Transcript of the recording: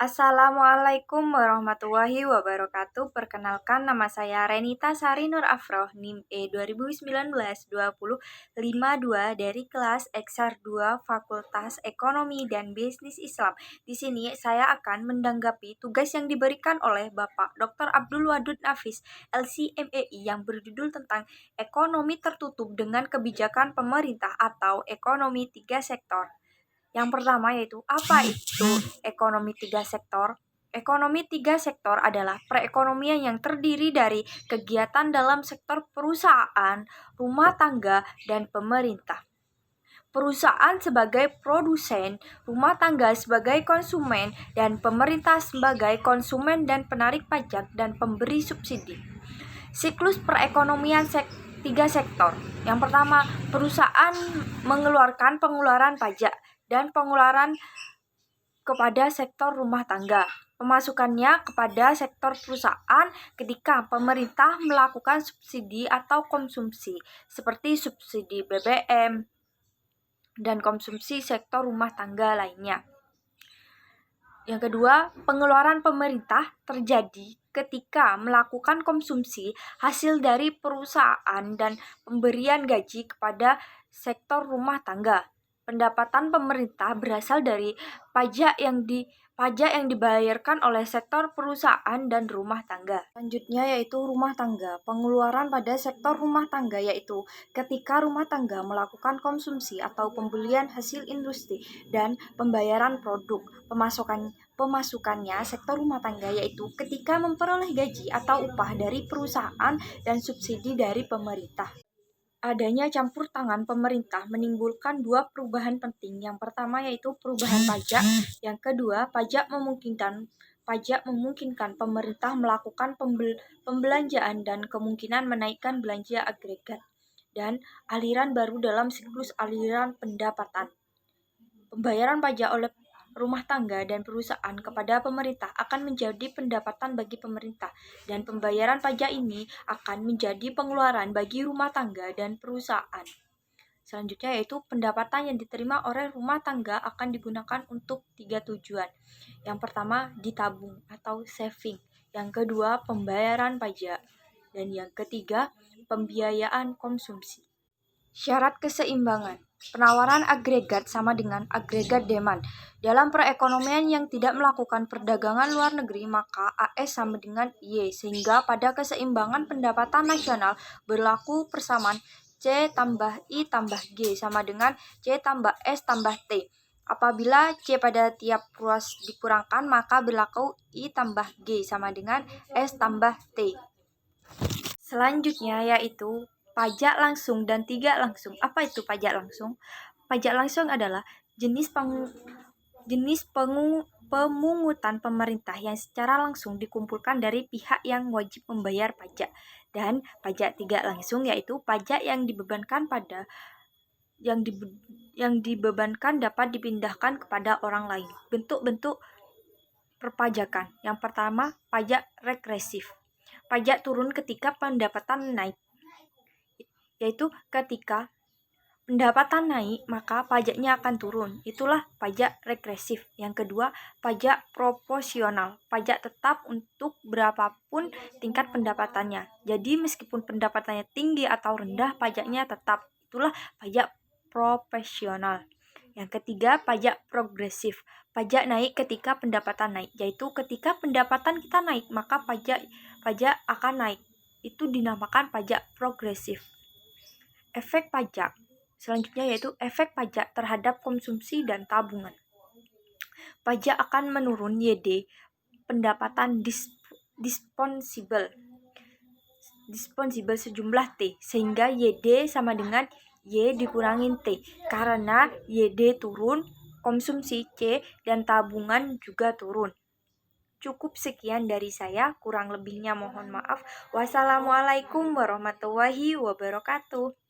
Assalamualaikum warahmatullahi wabarakatuh. Perkenalkan, nama saya Renita Sari Nur Afroh, NIM E 2019-2052 dari kelas Eksar 2 Fakultas Ekonomi dan Bisnis Islam. Di sini saya akan menanggapi tugas yang diberikan oleh Bapak Dr. Abdul Wadud Nafis, LCMEI, yang berjudul tentang ekonomi tertutup dengan kebijakan pemerintah atau ekonomi tiga sektor. Yang pertama yaitu, apa itu ekonomi tiga sektor? Ekonomi tiga sektor adalah perekonomian yang terdiri dari kegiatan dalam sektor perusahaan, rumah tangga, dan pemerintah. Perusahaan sebagai produsen, rumah tangga sebagai konsumen, dan pemerintah sebagai konsumen dan penarik pajak dan pemberi subsidi. Siklus perekonomian tiga sektor. Yang pertama, perusahaan mengeluarkan pengeluaran pajak dan pengeluaran kepada sektor rumah tangga. Pemasukannya kepada sektor perusahaan ketika pemerintah melakukan subsidi atau konsumsi, seperti subsidi BBM dan konsumsi sektor rumah tangga lainnya. Yang kedua, pengeluaran pemerintah terjadi ketika melakukan konsumsi hasil dari perusahaan dan pemberian gaji kepada sektor rumah tangga. Pendapatan pemerintah berasal dari pajak yang dibayarkan oleh sektor perusahaan dan rumah tangga. Selanjutnya yaitu rumah tangga. Pengeluaran pada sektor rumah tangga yaitu ketika rumah tangga melakukan konsumsi atau pembelian hasil industri dan pembayaran produk. Pemasukannya sektor rumah tangga yaitu ketika memperoleh gaji atau upah dari perusahaan dan subsidi dari pemerintah. Adanya campur tangan pemerintah menimbulkan dua perubahan penting. Yang pertama yaitu perubahan pajak, yang kedua pajak memungkinkan pemerintah melakukan pembelanjaan dan kemungkinan menaikkan belanja agregat dan aliran baru dalam siklus aliran pendapatan. Pembayaran pajak oleh rumah tangga dan perusahaan kepada pemerintah akan menjadi pendapatan bagi pemerintah, dan pembayaran pajak ini akan menjadi pengeluaran bagi rumah tangga dan perusahaan. Selanjutnya yaitu pendapatan yang diterima oleh rumah tangga akan digunakan untuk tiga tujuan. Yang pertama, ditabung atau saving. Yang kedua, pembayaran pajak. Dan yang ketiga, pembiayaan konsumsi. Syarat keseimbangan. Penawaran agregat sama dengan agregat demand. Dalam perekonomian yang tidak melakukan perdagangan luar negeri, maka AS sama dengan Y, sehingga pada keseimbangan pendapatan nasional berlaku persamaan C tambah I tambah G sama dengan C tambah S tambah T. Apabila C pada tiap ruas dikurangkan, maka berlaku I tambah G sama dengan S tambah T. Selanjutnya yaitu pajak langsung dan tidak langsung. Apa itu pajak langsung? Pajak langsung adalah jenis pemungutan pemerintah yang secara langsung dikumpulkan dari pihak yang wajib membayar pajak. Dan pajak tidak langsung yaitu pajak yang dibebankan dapat dipindahkan kepada orang lain. Bentuk-bentuk perpajakan. Yang pertama, pajak regresif. Pajak turun ketika pendapatan naik, yaitu ketika pendapatan naik maka pajaknya akan turun. Itulah pajak regresif. Yang kedua, pajak proporsional. Pajak tetap untuk berapapun tingkat pendapatannya. Jadi meskipun pendapatannya tinggi atau rendah, pajaknya tetap. Itulah pajak proporsional. Yang ketiga, pajak progresif. Pajak naik ketika pendapatan naik, yaitu ketika pendapatan kita naik maka pajak akan naik. Itu dinamakan pajak progresif. Efek pajak selanjutnya yaitu efek pajak terhadap konsumsi dan tabungan. Pajak akan menurun YD pendapatan disponsibel sejumlah T, sehingga YD sama dengan Y dikurangin T. Karena YD turun, konsumsi C dan tabungan juga turun. Cukup sekian dari saya, kurang lebihnya mohon maaf. Wassalamualaikum warahmatullahi wabarakatuh.